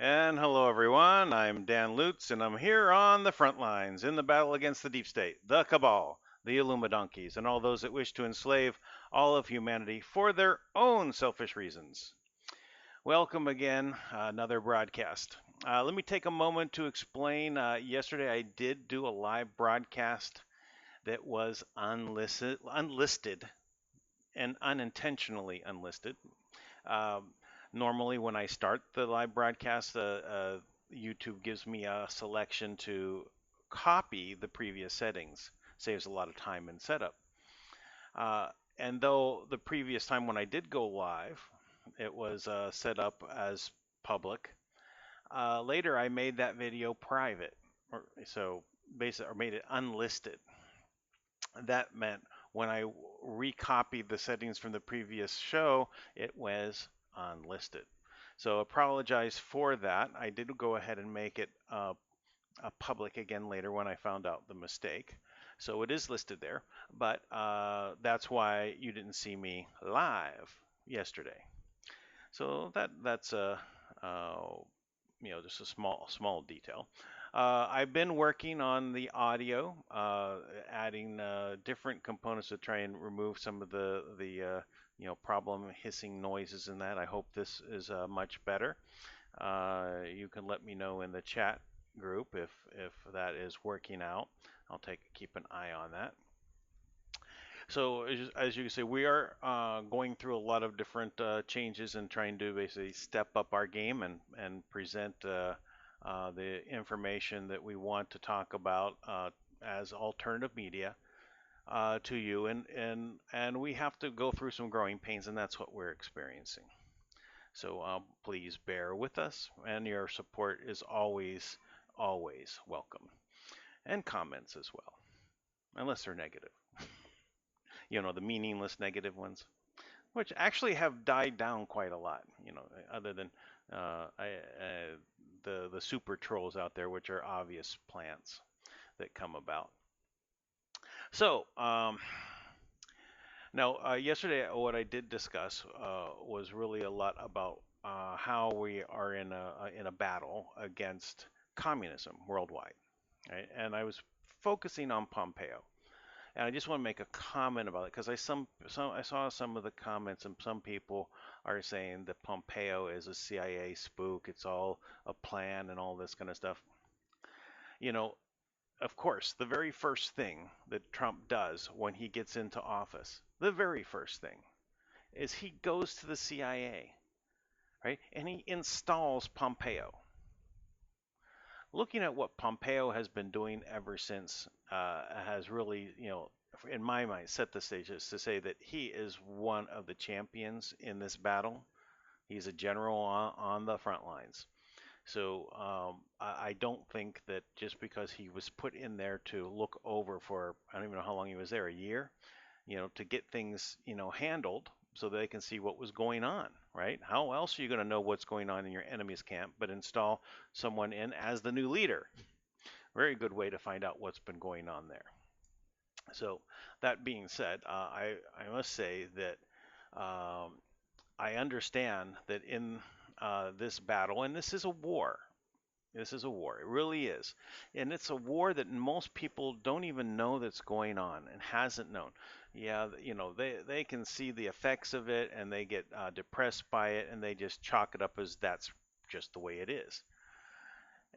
And hello, everyone. I'm Dan Lutz, and I'm here on the front lines in the battle against the deep state, the cabal, the Illuminonkeys, and all those that wish to enslave all of humanity for their own selfish reasons. Welcome again, another broadcast. Let me take a moment to explain. Yesterday, I did do a live broadcast that was unlisted and unintentionally unlisted. Um, Normally, when I start the live broadcast, YouTube gives me a selection to copy the previous settings. Saves a lot of time and setup. Uh, and though the previous time when I did go live, it was set up as public, later I made that video private, so basically, or made it unlisted. That meant when I recopied the settings from the previous show, it was unlisted. So apologize for that. I did go ahead and make it public again later when I found out the mistake. So it is listed there, but that's why you didn't see me live yesterday. So that's just a small detail. I've been working on the audio, adding different components to try and remove some of the problem hissing noises in that. I hope this is much better. You can let me know in the chat group if that is working out. I'll keep an eye on that. So as you can see, we are going through a lot of different changes and trying to basically step up our game and present the information that we want to talk about as alternative media to you, and we have to go through some growing pains, and that's what we're experiencing. So please bear with us, and your support is always welcome, and comments as well, unless they're negative. The meaningless negative ones, which actually have died down quite a lot. Other than the super trolls out there, which are obvious plants that come about. So now, yesterday, what I did discuss was really a lot about how we are in a battle against communism worldwide, right? And I was focusing on Pompeo. And I just want to make a comment about it because I saw some of the comments, and some people are saying that Pompeo is a CIA spook. It's all a plan and all this kind of stuff. You know, of course, the very first thing that Trump does when he gets into office, the very first thing is he goes to the CIA, right? And he installs Pompeo. Looking at what Pompeo has been doing ever since has really, in my mind, set the stage as to say that he is one of the champions in this battle. He's a general on the front lines. So I don't think that just because he was put in there to look over for, I don't even know how long he was there, a year, to get things, handled so they can see what was going on, right? How else are you going to know what's going on in your enemy's camp but install someone in as the new leader? Very good way to find out what's been going on there. So that being said, I must say that um, I understand that in this battle, and this is a war. This is a war. It really is. And it's a war that most people don't even know that's going on and hasn't known. Yeah, they can see the effects of it and they get depressed by it and they just chalk it up as that's just the way it is.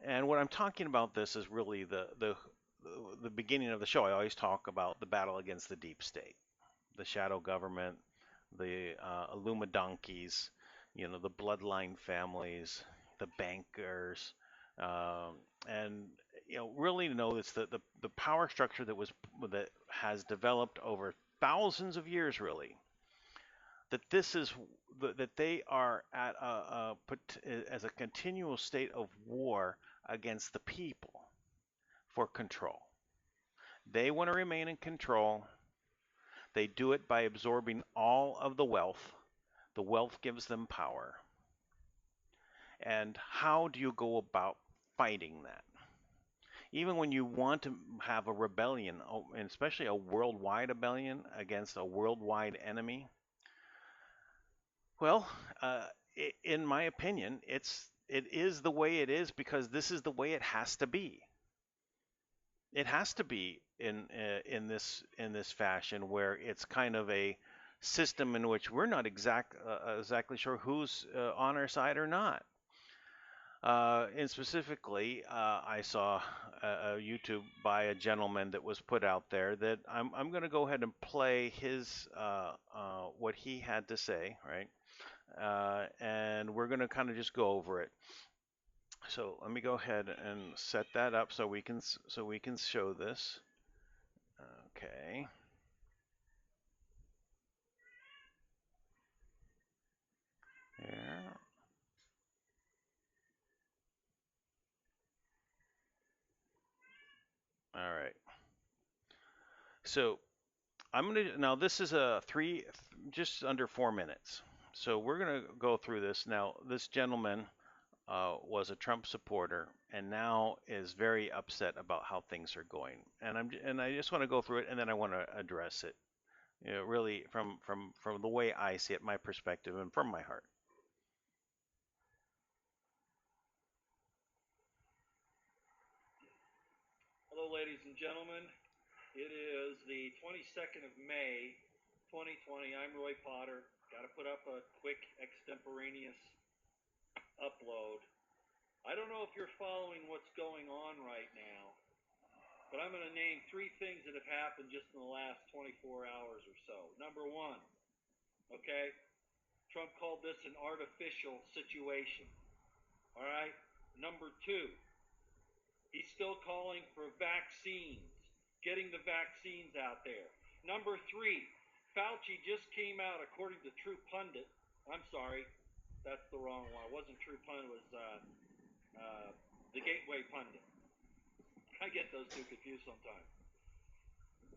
And what I'm talking about this is really the beginning of the show. I always talk about the battle against the deep state, the shadow government, the Illuminonkeys, the bloodline families, the bankers, um, and really know it's the power structure that has developed over thousands of years, really. That this is that they are at as a continual state of war against the people for control. They want to remain in control. They do it by absorbing all of the wealth. The wealth gives them power. And how do you go about fighting that? Even when you want to have a rebellion, and especially a worldwide rebellion against a worldwide enemy, well, in my opinion, it is the way it is because this is the way it has to be. It has to be in this fashion where it's kind of a system in which we're not exactly sure who's on our side or not. And specifically, I saw a YouTube by a gentleman that was put out there that I'm going to go ahead and play his what he had to say, right? And we're going to kind of just go over it. So let me go ahead and set that up so we can show this. Okay. Yeah. All right. So I'm gonna now this is a just under 4 minutes. So we're gonna go through this now. This gentleman was a Trump supporter and now is very upset about how things are going. And I just want to go through it and then I want to address it. You know, really from the way I see it, my perspective, and from my heart. Hello, ladies and gentlemen. It is the 22nd of May, 2020. I'm Roy Potter. Got to put up a quick extemporaneous upload. I don't know if you're following what's going on right now, but I'm going to name three things that have happened just in the last 24 hours or so. Number one, okay, Trump called this an artificial situation. All right. Number two, he's still calling for vaccines, getting the vaccines out there. Number three, Fauci just came out, according to True Pundit. I'm sorry, that's the wrong one. It wasn't True Pundit, it was the Gateway Pundit. I get those two confused sometimes.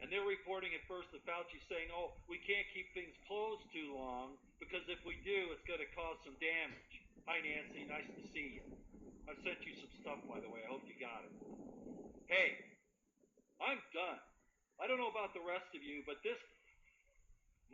And they're reporting at first that Fauci's saying, oh, we can't keep things closed too long because if we do, it's going to cause some damage. Hi, Nancy. Nice to see you. I've sent you some stuff, by the way. I hope you got it. Hey, I'm done. I don't know about the rest of you, but this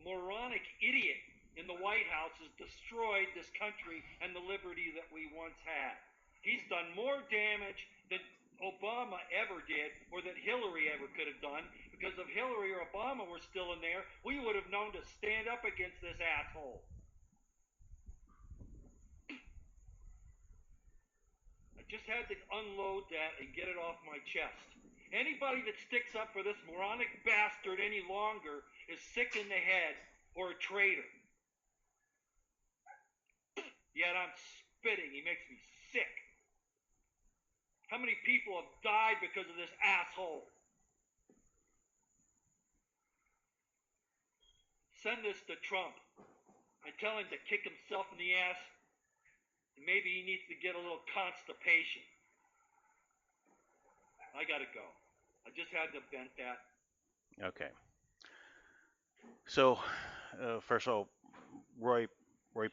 moronic idiot in the White House has destroyed this country and the liberty that we once had. He's done more damage than Obama ever did or that Hillary ever could have done, because if Hillary or Obama were still in there, we would have known to stand up against this asshole. I just had to unload that and get it off my chest. Anybody that sticks up for this moronic bastard any longer is sick in the head or a traitor. Yet I'm spitting. He makes me sick. How many people have died because of this asshole? Send this to Trump and tell him to kick himself in the ass. And maybe he needs to get a little constipation. I gotta go. I just had to vent that. Okay. So first of all, Roy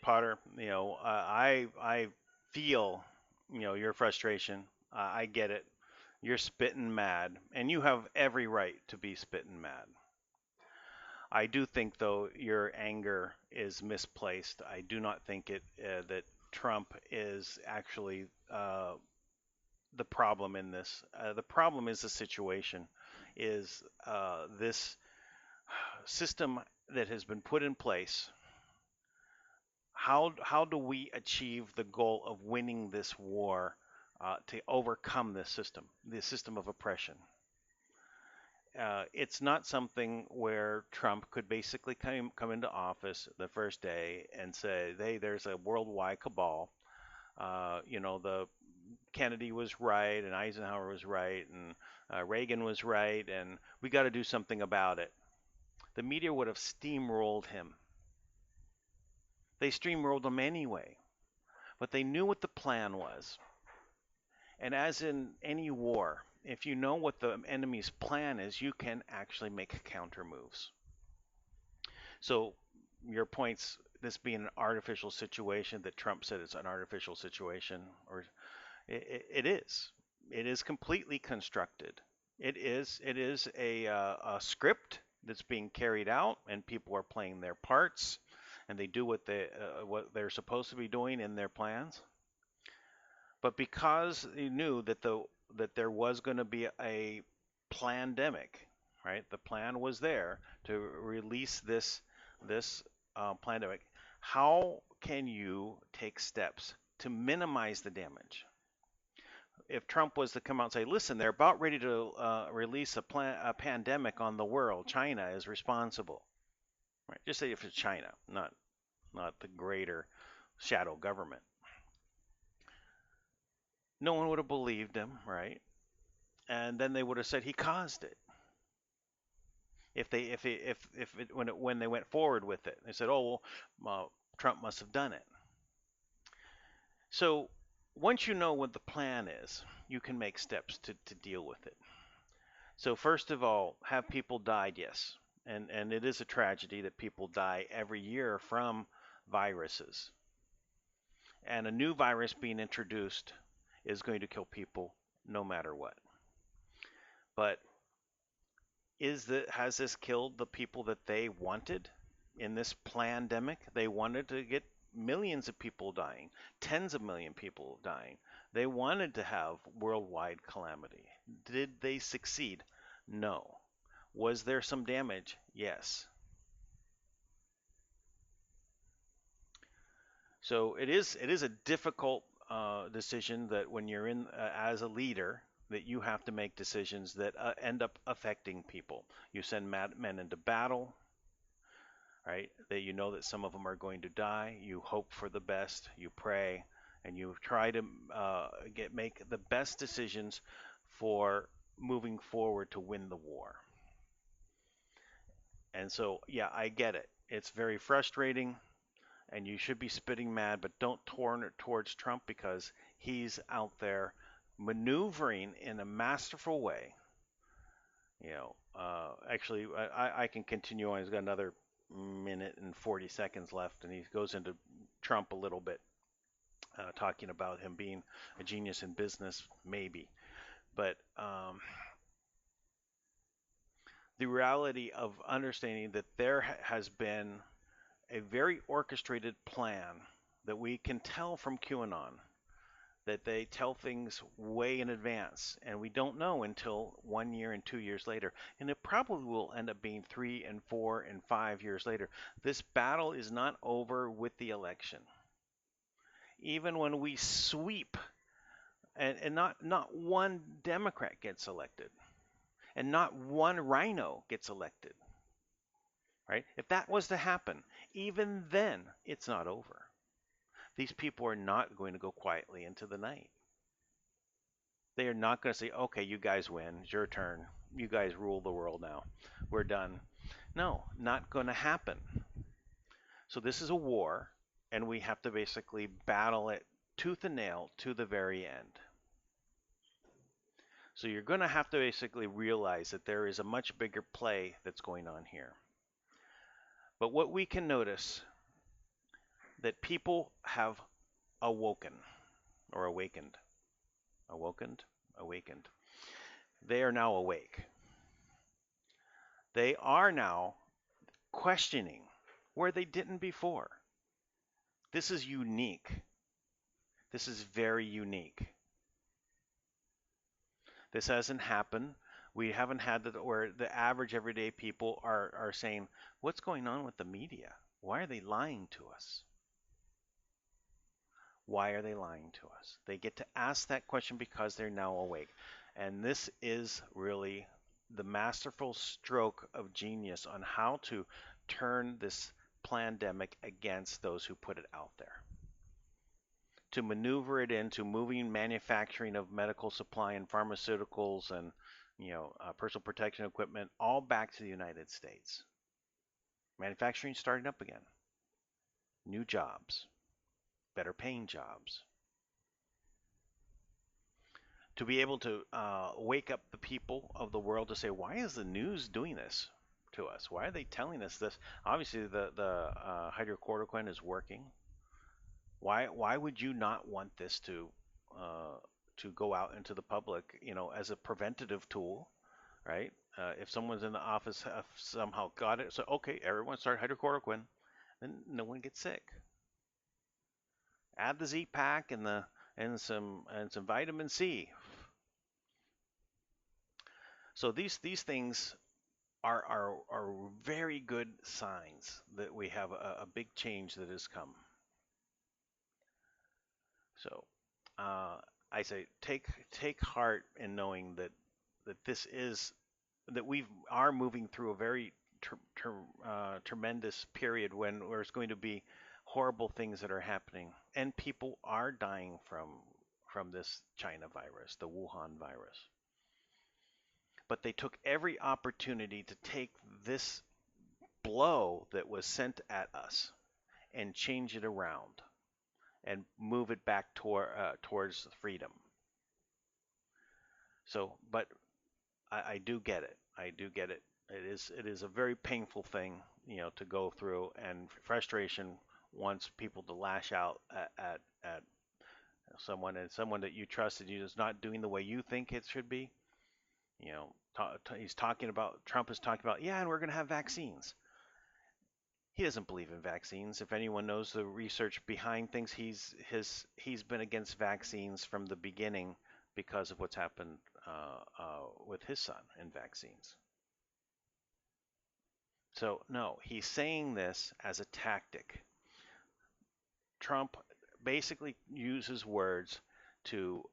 Potter, I feel, your frustration. I get it. You're spitting mad, and you have every right to be spitting mad. I do think, though, your anger is misplaced. I do not think that Trump is actually the problem in this. The problem is the situation, is this system that has been put in place. How do we achieve the goal of winning this war to overcome this system of oppression? It's not something where Trump could basically come into office the first day and say, "Hey, there's a worldwide cabal. The Kennedy was right, and Eisenhower was right, and Reagan was right, and we got to do something about it." The media would have steamrolled him. They steamrolled him anyway, but they knew what the plan was. And as in any war, if you know what the enemy's plan is, you can actually make counter moves. So your points, this being an artificial situation, that Trump said it's an artificial situation, or it is. It is completely constructed. It is a script that's being carried out, and people are playing their parts, and they do what they're supposed to be doing in their plans. But because he knew that there was going to be a pandemic, right? The plan was there to release this pandemic. How can you take steps to minimize the damage? If Trump was to come out and say, "Listen, they're about ready to release a pandemic on the world. China is responsible," right? Just say if it's China, not the greater shadow government. No one would have believed him, right? And then they would have said he caused it. When they went forward with it, they said, "Oh, well, Trump must have done it." So once you know what the plan is, you can make steps to deal with it. So first of all, have people died? Yes, and it is a tragedy that people die every year from viruses, and a new virus being introduced is going to kill people no matter what. But has this killed the people that they wanted in this pandemic? They wanted to get millions of people dying, tens of million people dying. They wanted to have worldwide calamity. Did they succeed? No. Was there some damage? Yes. So it is a difficult decision that when you're in as a leader that you have to make decisions that end up affecting people. You send men into battle, right? That you know that some of them are going to die. You hope for the best. You pray, and you try to make the best decisions for moving forward to win the war. And so, yeah, I get it. It's very frustrating, and you should be spitting mad, but don't turn it towards Trump because he's out there maneuvering in a masterful way. Actually, I can continue on. He's got another minute and 40 seconds left, and he goes into Trump a little bit, talking about him being a genius in business, maybe. But the reality of understanding that there has been a very orchestrated plan that we can tell from QAnon, that they tell things way in advance, and we don't know until 1 year and 2 years later. And it probably will end up being 3 and 4 and 5 years later. This battle is not over with the election. Even when we sweep, and not one Democrat gets elected, and not one rhino gets elected, right? If that was to happen, even then, it's not over. These people are not going to go quietly into the night. They are not going to say, "Okay, you guys win. It's your turn. You guys rule the world now. We're done." No, not going to happen. So this is a war, and we have to basically battle it tooth and nail to the very end. So you're going to have to basically realize that there is a much bigger play that's going on here. But what we can notice, that people have awoken or awakened. Awakened. They are now awake. They are now questioning where they didn't before. This is unique. This is very unique. This hasn't happened. We haven't had that where the average everyday people are saying, "What's going on with the media? Why are they lying to us? Why are they lying to us?" They get to ask that question because they're now awake. And this is really the masterful stroke of genius on how to turn this pandemic against those who put it out there, to maneuver it into moving manufacturing of medical supply and pharmaceuticals and personal protection equipment all back to the United States. Manufacturing starting up again. New jobs, better paying jobs. To be able to wake up the people of the world to say, why is the news doing this to us? Why are they telling us this? Obviously, the hydrochloroquine is working. Why would you not want this to go out into the public, as a preventative tool, right? If someone's in the office somehow got it, so okay, everyone start hydrochloroquine, then no one gets sick. Add the Z-Pack and and some vitamin C. So these things are very good signs that we have a big change that has come. So I say take heart in knowing that this is that we are moving through a very tremendous period when there's going to be horrible things that are happening, and people are dying from this China virus, the Wuhan virus. But they took every opportunity to take this blow that was sent at us and change it around and move it back towards freedom. So, but I do get it. I do get it. It is a very painful thing, to go through, and frustration wants people to lash out at someone, and someone that you trusted you is not doing the way you think it should be. He's talking about Trump is talking about, yeah, and we're going to have vaccines. He doesn't believe in vaccines. If anyone knows the research behind things, he's been against vaccines from the beginning because of what's happened with his son and vaccines. So no, he's saying this as a tactic. Trump basically uses words to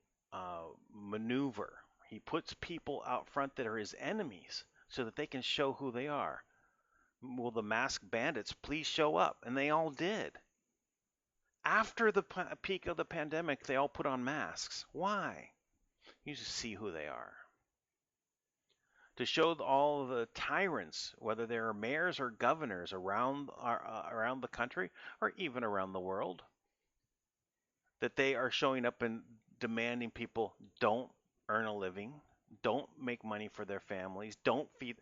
maneuver. He puts people out front that are his enemies so that they can show who they are. Will the masked bandits please show up? And they all did. After the peak of the pandemic, they all put on masks. Why? You just see who they are. To show all the tyrants, whether they're mayors or governors around the country or even around the world, that they are showing up and demanding people don't earn a living, don't make money for their families, don't feed.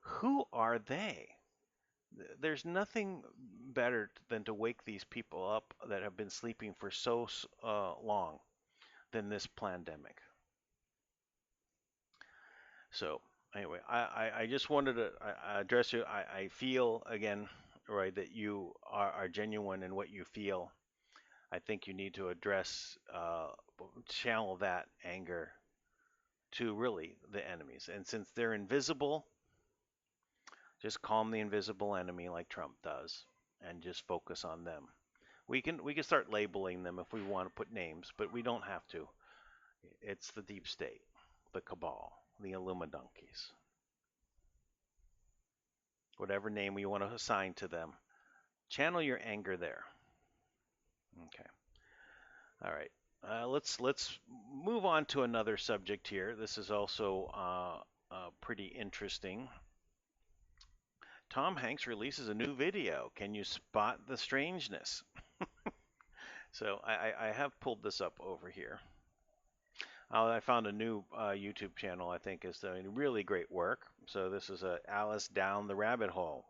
Who are they? There's nothing better than to wake these people up that have been sleeping for so long than this pandemic. So anyway, I just wanted to address you. I feel again, right, that you are genuine in what you feel. I think you need to channel that anger to really the enemies. And since they're invisible, just calm the invisible enemy like Trump does and just focus on them. We can start labeling them if we want to put names, but we don't have to. It's the deep state, the cabal, the Illuminonkeys. Whatever name we want to assign to them. Channel your anger there. Okay. All right. Let's move on to another subject here. This is also pretty interesting. Tom Hanks releases a new video. Can you spot the strangeness? So I have pulled this up over here. I found a new YouTube channel I think is doing really great work. So this is Alice Down the Rabbit Hole.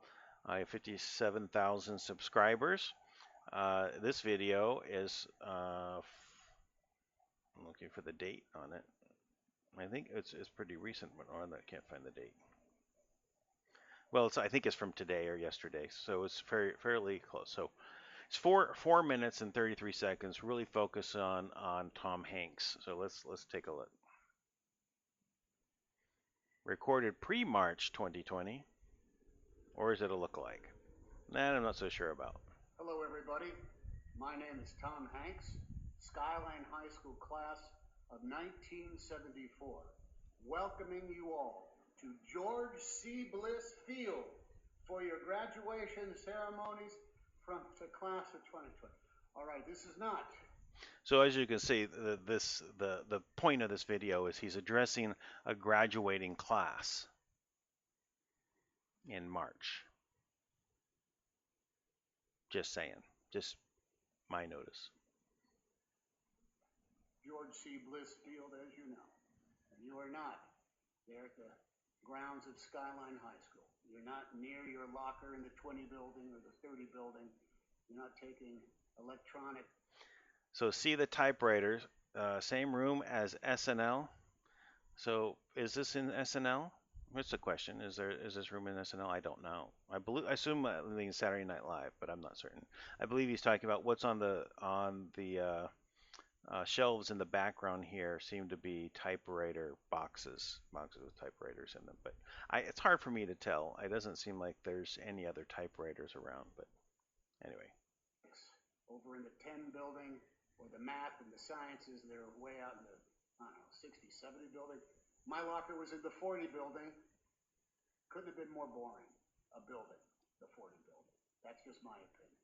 I have 57,000 subscribers. This video is, I'm looking for the date on it. I think it's pretty recent, but I can't find the date. Well, I think it's from today or yesterday, so it's fairly close. So it's 4 minutes and 33 seconds. Really focus on Tom Hanks. So let's take a look. Recorded pre-March 2020, or is it a lookalike? That I'm not so sure about. Hello, everybody. My name is Tom Hanks, Skyline High School class of 1974, welcoming you all to George C. Bliss Field for your graduation ceremonies from the class of 2020. All right, this is not. So as you can see, the point of this video is he's addressing a graduating class in March. Just saying, just my notice. George C. Bliss Field, as you know, and you are not there at the grounds of Skyline High School. You're not near your locker in the 20 building or the 30 building. You're not taking electronic. So see the typewriters, same room as SNL. So is this in SNL? What's the question? Is this room in SNL? I don't know. I assume means Saturday Night Live, but I'm not certain. I believe he's talking about what's on the shelves in the background here seem to be typewriter boxes with typewriters in them. But it's hard for me to tell. It doesn't seem like there's any other typewriters around. But anyway. Over in the 10 building, or the math and the sciences, they're way out in the, I don't know, 60, 70 building. My locker was in the 40 building. Couldn't have been more boring, a building, the 40 building. That's just my opinion.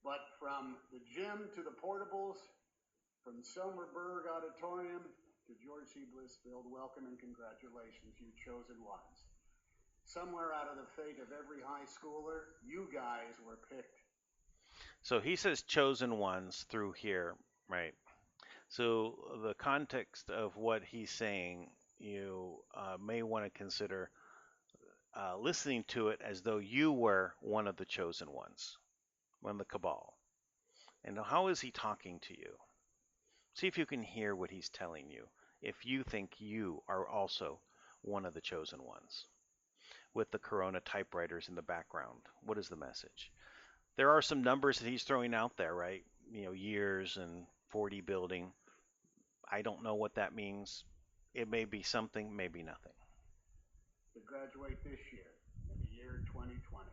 But from the gym to the portables, from Selmerberg Auditorium to George C. Blissfield, welcome and congratulations, you chosen ones. Somewhere out of the fate of every high schooler, you guys were picked. So he says chosen ones through here, right? So the context of what he's saying, you may want to consider listening to it as though you were one of the chosen ones, one of the cabal. And how is he talking to you? See if you can hear what he's telling you, if you think you are also one of the chosen ones. With the Corona typewriters in the background, what is the message? There are some numbers that he's throwing out there, right? Years and 40 building. I don't know what that means. It may be something, maybe nothing. To graduate this year, in the year 2020,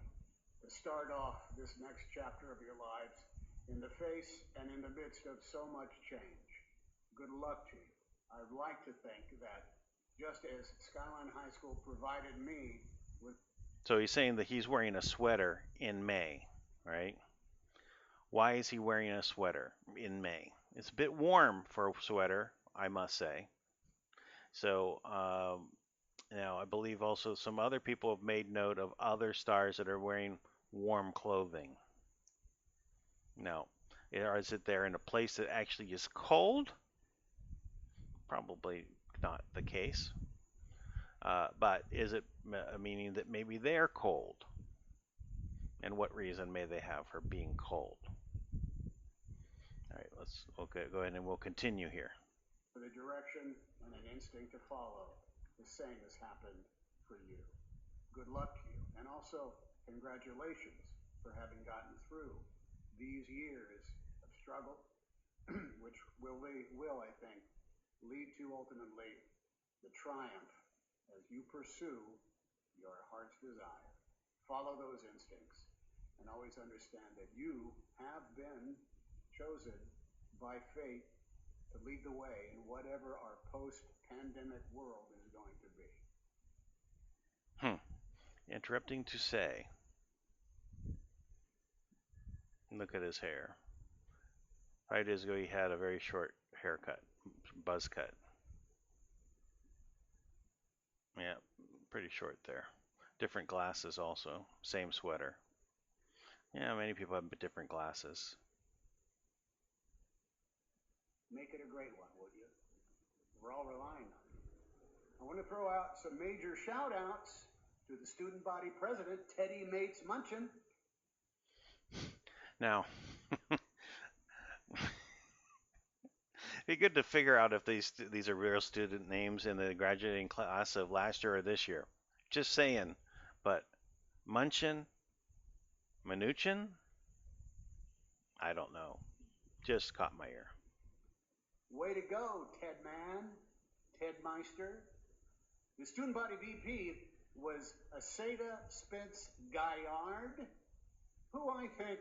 to start off this next chapter of your lives in the face and in the midst of so much change. Good luck to you. I'd like to think that just as Skyline High School provided me with... So he's saying that he's wearing a sweater in May, right? Why is he wearing a sweater in May? It's a bit warm for a sweater, I must say. So now I believe also some other people have made note of other stars that are wearing warm clothing. Now, is it there in a place that actually is cold? Probably not the case. But is it meaning that maybe they're cold? And what reason may they have for being cold? All right, go ahead and we'll continue here. For the direction and an instinct to follow, the same has happened for you. Good luck to you, and also congratulations for having gotten through these years of struggle, which will, I think, lead to ultimately the triumph as you pursue your heart's desire. Follow those instincts, and always understand that you have been chosen by fate to lead the way in whatever our post-pandemic world is going to be. Interrupting to say, look at his hair. 5 days ago he had a very short haircut, buzz cut. Yeah, pretty short there. Different glasses also, same sweater. Yeah, many people have different glasses. Make it a great one, would you? We're all relying on you. I want to throw out some major shout-outs to the student body president, Teddy Mates Munchin. Now, be good to figure out if these are real student names in the graduating class of last year or this year. Just saying. But Munchin, Mnuchin, I don't know. Just caught my ear. Way to go, Ted Man, Ted Meister. The student body VP was Asada Spence Gaillard, who I think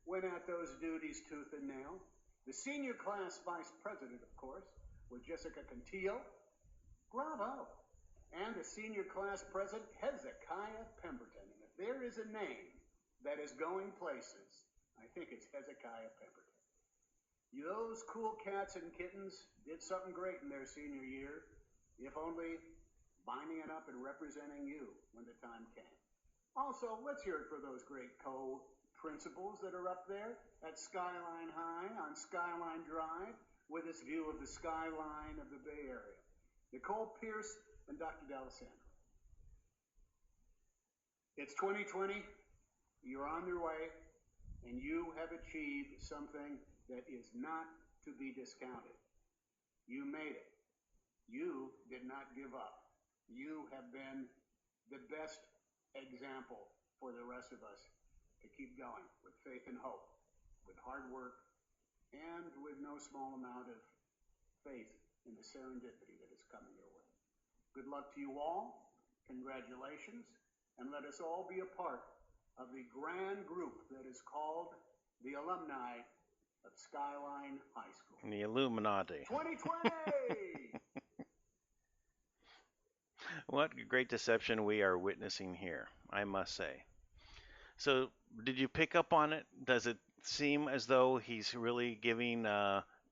went at those duties tooth and nail. The senior class vice president, of course, was Jessica Cantillo. Bravo. And the senior class president, Hezekiah Pemberton. And if there is a name that is going places, I think it's Hezekiah Pemberton. Those cool cats and kittens did something great in their senior year, if only binding it up and representing you when the time came. Also, let's hear it for those great co-principals that are up there at Skyline High on Skyline Drive with this view of the skyline of the Bay Area. Nicole Pierce and Dr. D'Alessandro. It's 2020, you're on your way, and you have achieved something that is not to be discounted. You made it. You did not give up. You have been the best example for the rest of us to keep going with faith and hope, with hard work, and with no small amount of faith in the serendipity that is coming your way. Good luck to you all. Congratulations. And let us all be a part of the grand group that is called the alumni of Skyline High School. The Illuminati. 2020! What great deception we are witnessing here, I must say. So, did you pick up on it? Does it seem as though he's really giving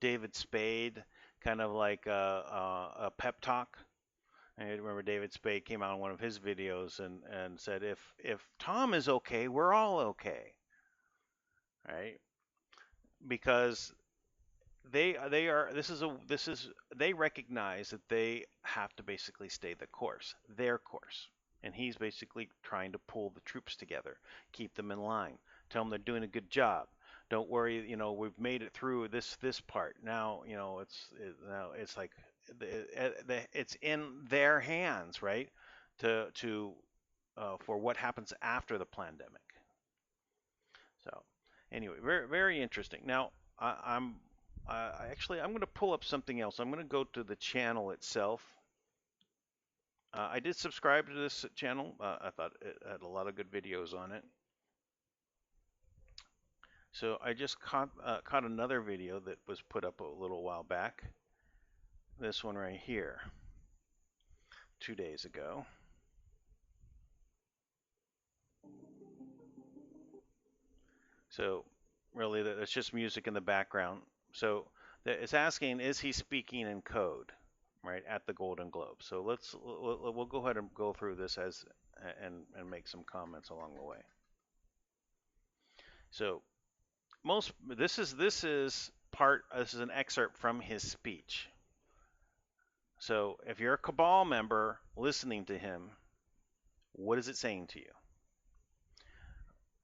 David Spade kind of like a pep talk? I remember David Spade came out in one of his videos and said, if Tom is okay, we're all okay, right? Because they recognize that they have to basically stay the course, their course, and he's basically trying to pull the troops together, keep them in line, tell them they're doing a good job. Don't worry, we've made it through this part. Now, it's like it's in their hands, right? To for what happens after the pandemic. So, anyway, very very interesting. Now, I'm I'm going to pull up something else. I'm going to go to the channel itself. I did subscribe to this channel. I thought it had a lot of good videos on it. So I just caught another video that was put up a little while back. This one right here, 2 days ago. So really, that's just music in the background. So it's asking, is he speaking in code, right, at the Golden Globe? So we'll go ahead and go through this and make some comments along the way. So this is an excerpt from his speech. So if you're a Cabal member listening to him, what is it saying to you?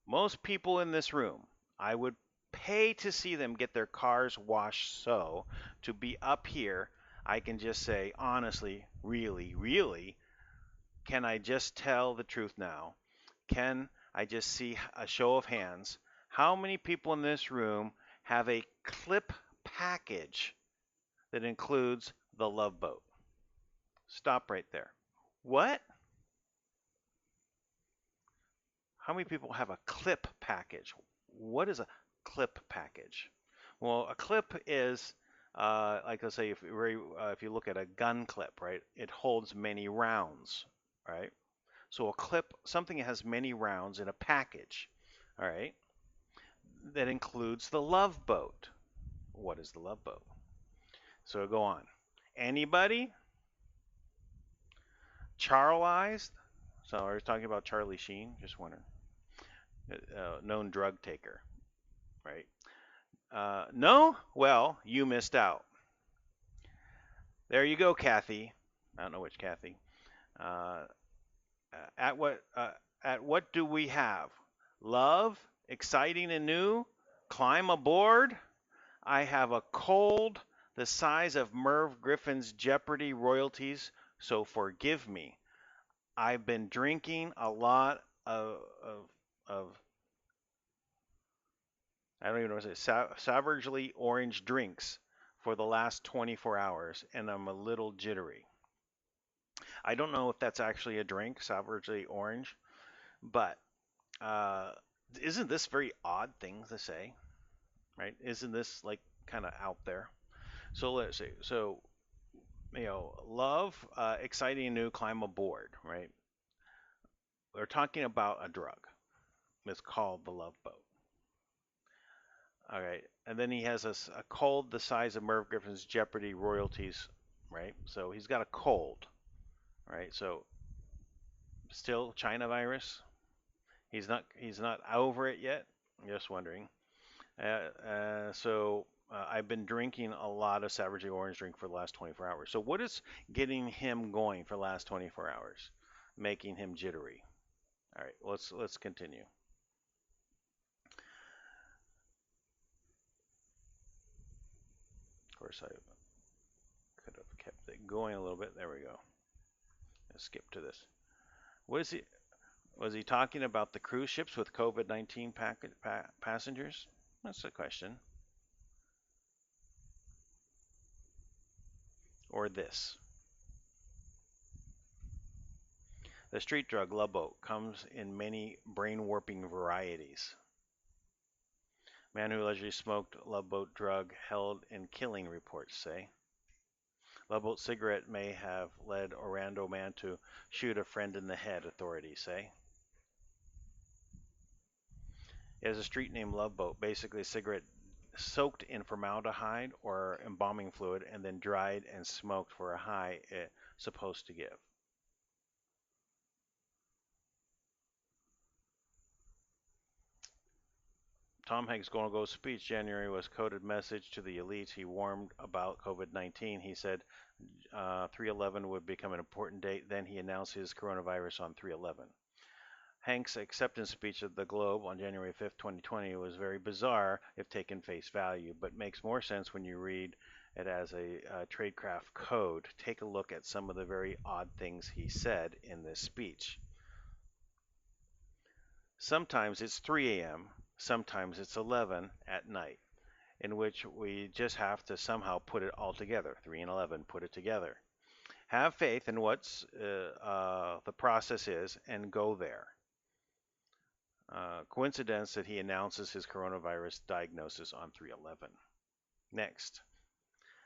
Most people in this room, I would pay to see them get their cars washed, so to be up here, I can just say, honestly, really, really, can I just tell the truth now? Can I just see a show of hands? How many people in this room have a clip package that includes the Love Boat? Stop right there. What? How many people have a clip package? What is a clip package? Well, a clip is, like let's say, if you look at a gun clip, right, it holds many rounds, right? So a clip, something that has many rounds in a package, all right, that includes the Love Boat. What is the Love Boat? So go on. Anybody? Charlized? So I was talking about Charlie Sheen, just wondering. Known drug taker, right? No? Well, you missed out. There you go, Kathy. I don't know which Kathy. At what do we have? Love, exciting and new. Climb aboard. I have a cold the size of Merv Griffin's Jeopardy royalties, so forgive me. I've been drinking a lot of I don't even know what to say, savagely orange drinks for the last 24 hours, and I'm a little jittery. I don't know if that's actually a drink, savagely orange, but isn't this very odd thing to say, right? Isn't this like kind of out there? So let's see. So, love, exciting new, climb aboard, right? We're talking about a drug. It's called the Love Boat. All right, and then he has a cold the size of Merv Griffin's Jeopardy royalties, right? So he's got a cold, right? So still China virus. He's not over it yet. I'm just wondering. I've been drinking a lot of Savagely Orange drink for the last 24 hours. So what is getting him going for the last 24 hours, making him jittery? All right, let's continue. Of course, I could have kept it going a little bit. There we go. Let's skip to this. What is he? Was he talking about the cruise ships with COVID-19 passengers? That's the question. or this. The street drug Love Boat comes in many brain-warping varieties. Man who allegedly smoked Love Boat drug held in killing, reports say. Love Boat cigarette may have led Orlando man to shoot a friend in the head, authorities say. It has a street name Love Boat, basically a cigarette soaked in formaldehyde or embalming fluid and then dried and smoked for a high it's supposed to give. Tom Hanks' Gonna Go speech January was coded message to the elites. He warned about COVID-19. He said 3/11 would become an important date. Then he announced his coronavirus on 3/11. Hanks' acceptance speech at the Globe on January 5th, 2020 was very bizarre if taken face value, but makes more sense when you read it as a tradecraft code. Take a look at some of the very odd things he said in this speech. Sometimes it's 3 a.m., sometimes it's 11 at night, in which we just have to somehow put it all together. 3 and 11, put it together. Have faith in what's the process is and go there. Coincidence that he announces his coronavirus diagnosis on 3/11. Next,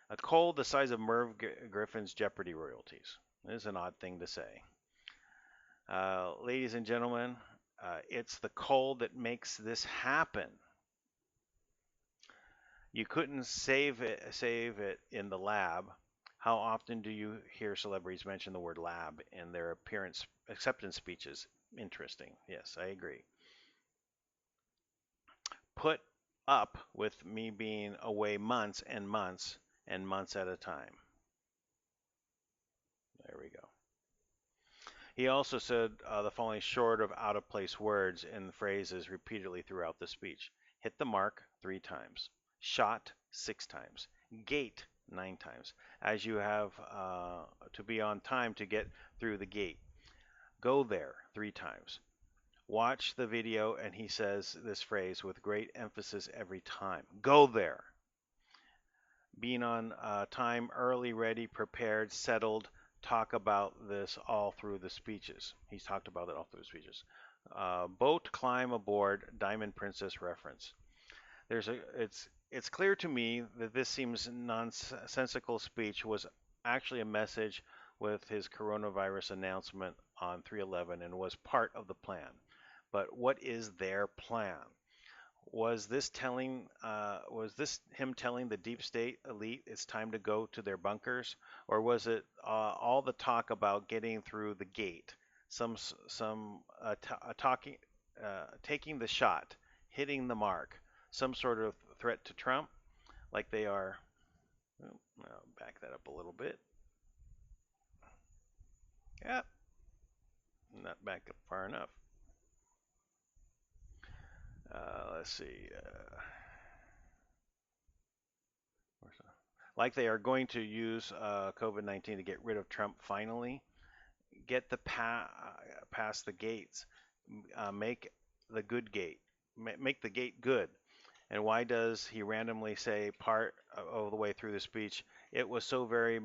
a cold the size of Merv Griffin's Jeopardy royalties. This is an odd thing to say. Ladies and gentlemen, it's the cold that makes this happen. You couldn't save it in the lab. How often do you hear celebrities mention the word lab in their acceptance speeches? Interesting. Yes, I agree. Put up with me being away months and months and months at a time. There we go. He also said the following short of out-of-place words and phrases repeatedly throughout the speech. Hit the mark 3 times. Shot 6 times. Gate 9 times. As you have to be on time to get through the gate. Go there 3 times. Watch the video and he says this phrase with great emphasis every time. Go there. Being on time, early, ready, prepared, settled. Talk about this all through the speeches. He's talked about it all through the speeches. Boat climb aboard, Diamond Princess reference. It's clear to me that this seems nonsensical speech was actually a message with his coronavirus announcement on 3/11 and was part of the plan. But what is their plan? Was this him telling the deep state elite it's time to go to their bunkers, or was it all the talk about getting through the gate, taking the shot, hitting the mark, some sort of threat to Trump, like they are? I'll back that up a little bit. Yep, not back up far enough. Let's see. Like they are going to use COVID-19 to get rid of Trump finally. Get the past the gates. Make the good gate. Make the gate good. And why does he randomly say part of the way through the speech, it was so very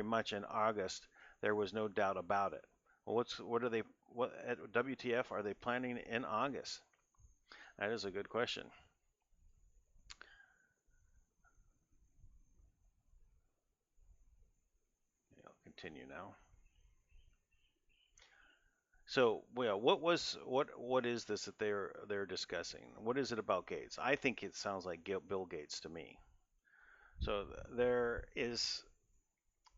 much in August, there was no doubt about it. Well, what at WTF are they planning in August? That is a good question. I'll continue now. So, well, what is this that they're discussing? What is it about Gates? I think it sounds like Bill Gates to me. So there is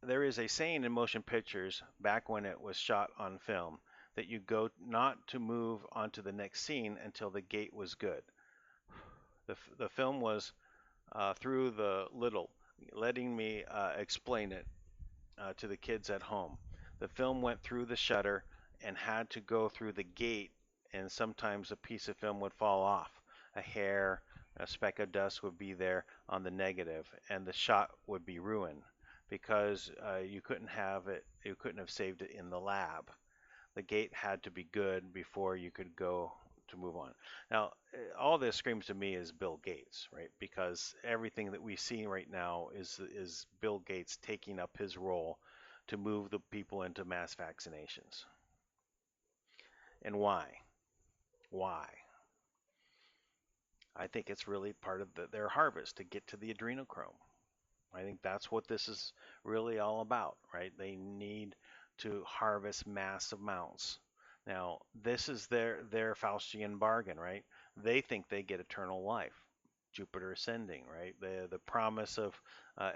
a saying in motion pictures back when it was shot on film that you go not to move on to the next scene until the gate was good. The film was through the little, letting me explain it to the kids at home. The film went through the shutter and had to go through the gate, and sometimes a piece of film would fall off. A hair, a speck of dust would be there on the negative, and the shot would be ruined because you couldn't have saved it in the lab. The gate had to be good before you could go move on. Now, all this screams to me is Bill Gates, right? Because everything that we see right now is Bill Gates taking up his role to move the people into mass vaccinations. And why? Why? I think it's really part of their harvest to get to the adrenochrome. I think that's what this is really all about, right? They need to harvest mass amounts. Now, this is their Faustian bargain, right? They think they get eternal life, Jupiter ascending, right? The promise of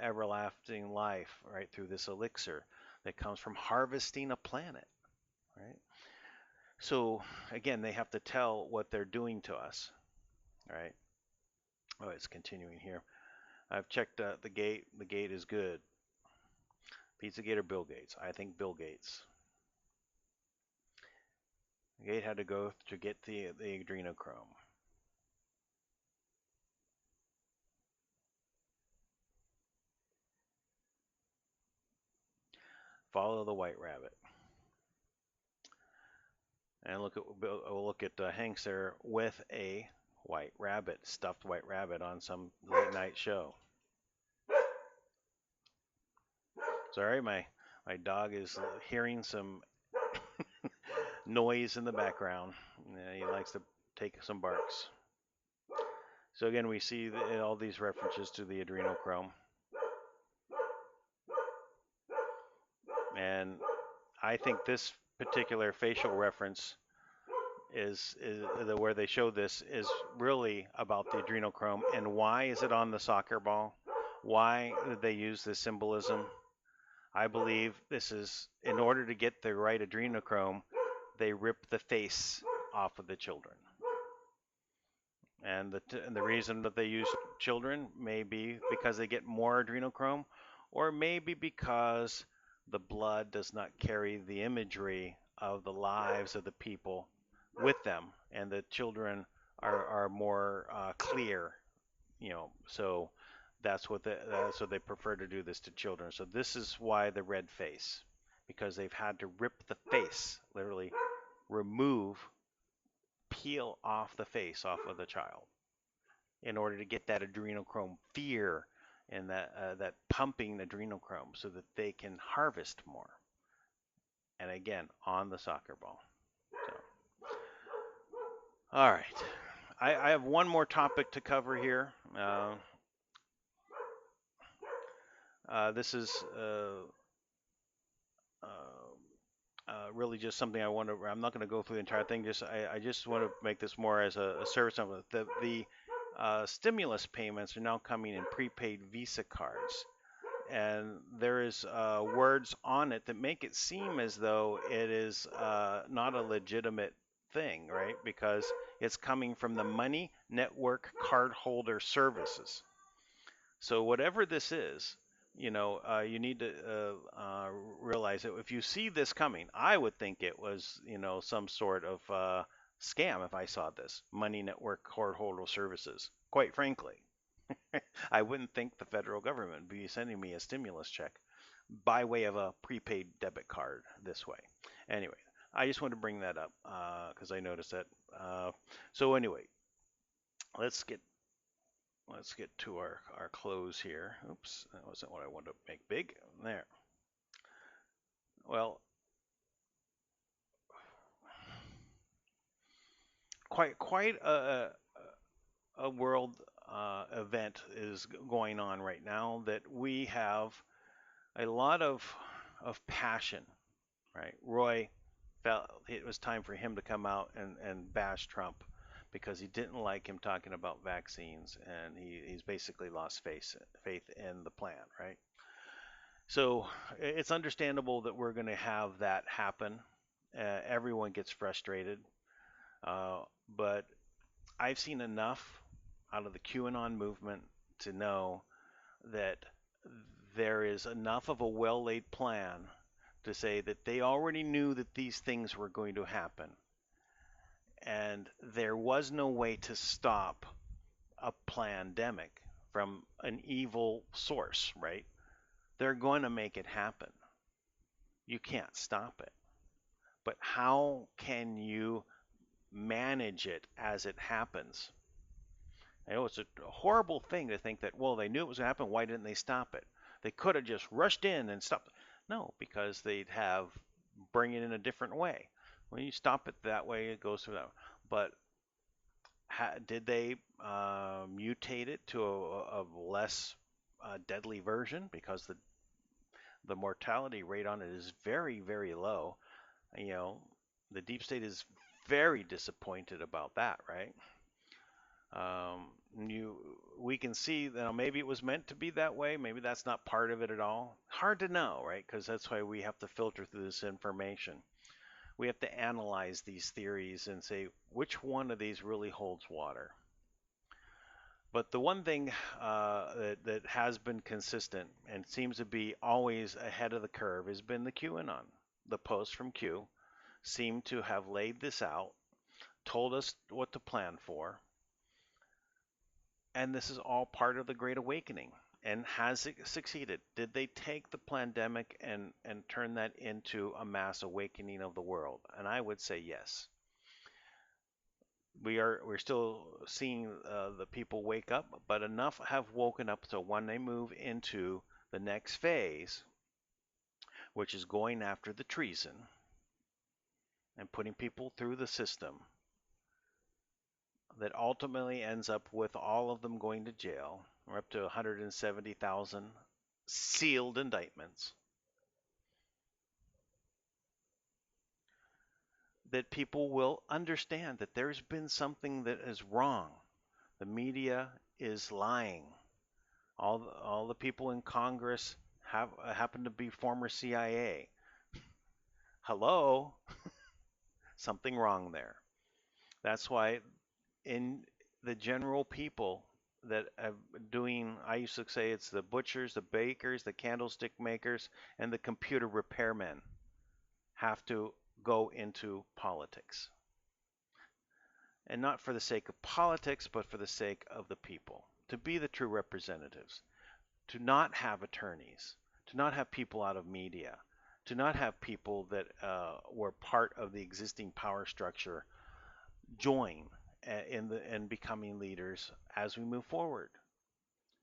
everlasting life, right, through this elixir that comes from harvesting a planet, right? So again, they have to tell what they're doing to us, right? Oh, it's continuing here. I've checked the gate. The gate is good. Pizzagate or Bill Gates? I think Bill Gates. The gate had to go to get the adrenochrome. Follow the white rabbit. And look at Hanks there with a white rabbit, stuffed white rabbit on some late night show. Sorry, my dog is hearing some noise in the background. He likes to take some barks. So again, we see all these references to the adrenochrome. And I think this particular facial reference is where they show this is really about the adrenochrome. And why is it on the soccer ball? Why did they use this symbolism? I believe this is in order to get the right adrenochrome, they rip the face off of the children. And the reason that they use children may be because they get more adrenochrome, or maybe because the blood does not carry the imagery of the lives of the people with them, and the children are more clear, So that's what they prefer to do this to children. So this is why the red face, because they've had to rip the face, literally peel off the face off of the child in order to get that adrenochrome fear and that pumping adrenochrome so that they can harvest more. And again, on the soccer ball. So, all right. I have one more topic to cover here. This is really just something I want to. I'm not going to go through the entire thing. I just want to make this more as a service. The stimulus payments are now coming in prepaid Visa cards, and there is words on it that make it seem as though it is not a legitimate thing, right? Because it's coming from the Money Network Cardholder Services. So whatever this is, you need to realize that if you see this coming, I would think it was, some sort of scam if I saw this Money Network Cardholder Services. Quite frankly, I wouldn't think the federal government would be sending me a stimulus check by way of a prepaid debit card this way. Anyway, I just want to bring that up because I noticed that. So anyway, let's get to our close here. Oops, that wasn't what I wanted to make big. There. Well, quite a world event is going on right now that we have a lot of passion, right? Roy felt it was time for him to come out and bash Trump because he didn't like him talking about vaccines, and he's basically lost faith in the plan, right? So it's understandable that we're going to have that happen. Everyone gets frustrated, but I've seen enough out of the QAnon movement to know that there is enough of a well-laid plan to say that they already knew that these things were going to happen. And there was no way to stop a pandemic from an evil source, right? They're going to make it happen. You can't stop it. But how can you manage it as it happens. I know it's a horrible thing to think that, well, they knew it was going to happen. Why didn't they stop it? They could have just rushed in and stopped. No, because they'd have bring it in a different way. When you stop it that way, it goes through that. But did they mutate it to a less deadly version? Because the mortality rate on it is very, very low. You know, the deep state is very disappointed about that, right? Um, we can see that maybe it was meant to be that way. Maybe that's not part of it at all. Hard to know, right? Because that's why we have to filter through this information. We have to analyze these theories and say which one of these really holds water. But the one thing that has been consistent and seems to be always ahead of the curve has been the QAnon. The posts from Q seem to have laid this out, told us what to plan for, and this is all part of the Great Awakening. And has it succeeded? Did they take the pandemic and turn that into a mass awakening of the world? And I would say yes. We're still seeing the people wake up, but enough have woken up so when they move into the next phase, which is going after the treason and putting people through the system, that ultimately ends up with all of them going to jail. We're up to 170,000 sealed indictments. That people will understand that there's been something that is wrong. The media is lying. All the people in Congress happen to be former CIA. Hello, something wrong there. That's why in the general people that are doing, I used to say it's the butchers, the bakers, the candlestick makers, and the computer repairmen have to go into politics. And not for the sake of politics, but for the sake of the people. To be the true representatives. To not have attorneys. To not have people out of media. To not have people that were part of the existing power structure join in becoming leaders as we move forward.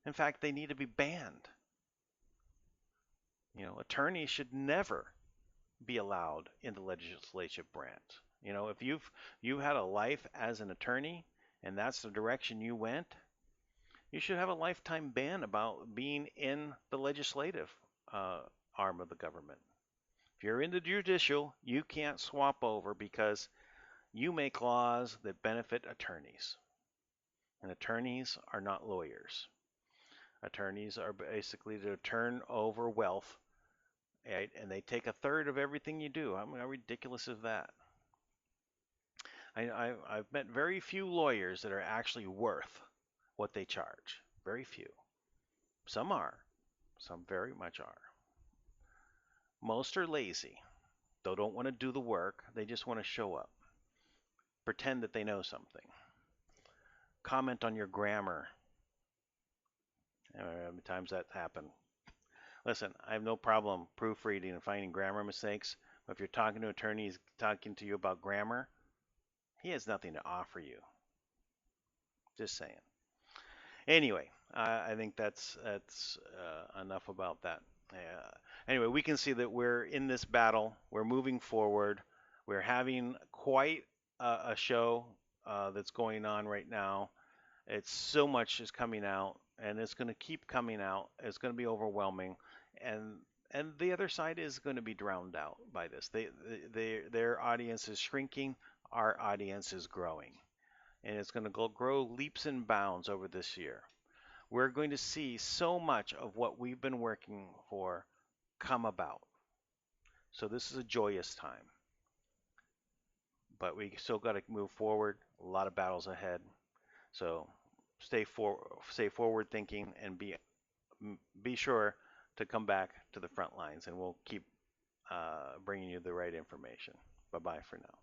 In fact, they need to be banned. You know, attorneys should never be allowed in the legislative branch. You know, if you had a life as an attorney and that's the direction you went, you should have a lifetime ban about being in the legislative arm of the government. If you're in the judicial, you can't swap over because you make laws that benefit attorneys. And attorneys are not lawyers. Attorneys are basically to turn over wealth, right? And they take a third of everything you do. I mean, how ridiculous is that? I've met very few lawyers that are actually worth what they charge. Very few. Some are. Some very much are. Most are lazy. They don't want to do the work. They just want to show up. Pretend that they know something. Comment on your grammar. How many times that's happened. Listen, I have no problem proofreading and finding grammar mistakes. But if you're talking to an attorney, he's talking to you about grammar, he has nothing to offer you. Just saying. Anyway, I think that's enough about that. Anyway, we can see that we're in this battle. We're moving forward. We're having quite a show that's going on right now. It's so much is coming out, and it's going to keep coming out. It's going to be overwhelming, and the other side is going to be drowned out by this. Their audience is shrinking. Our audience is growing, and it's going to grow leaps and bounds over this year. We're going to see so much of what we've been working for come about. So this is a joyous time, but we still got to move forward. A lot of battles ahead. So stay forward thinking and be sure to come back to the front lines, and we'll keep bringing you the right information. Bye bye for now.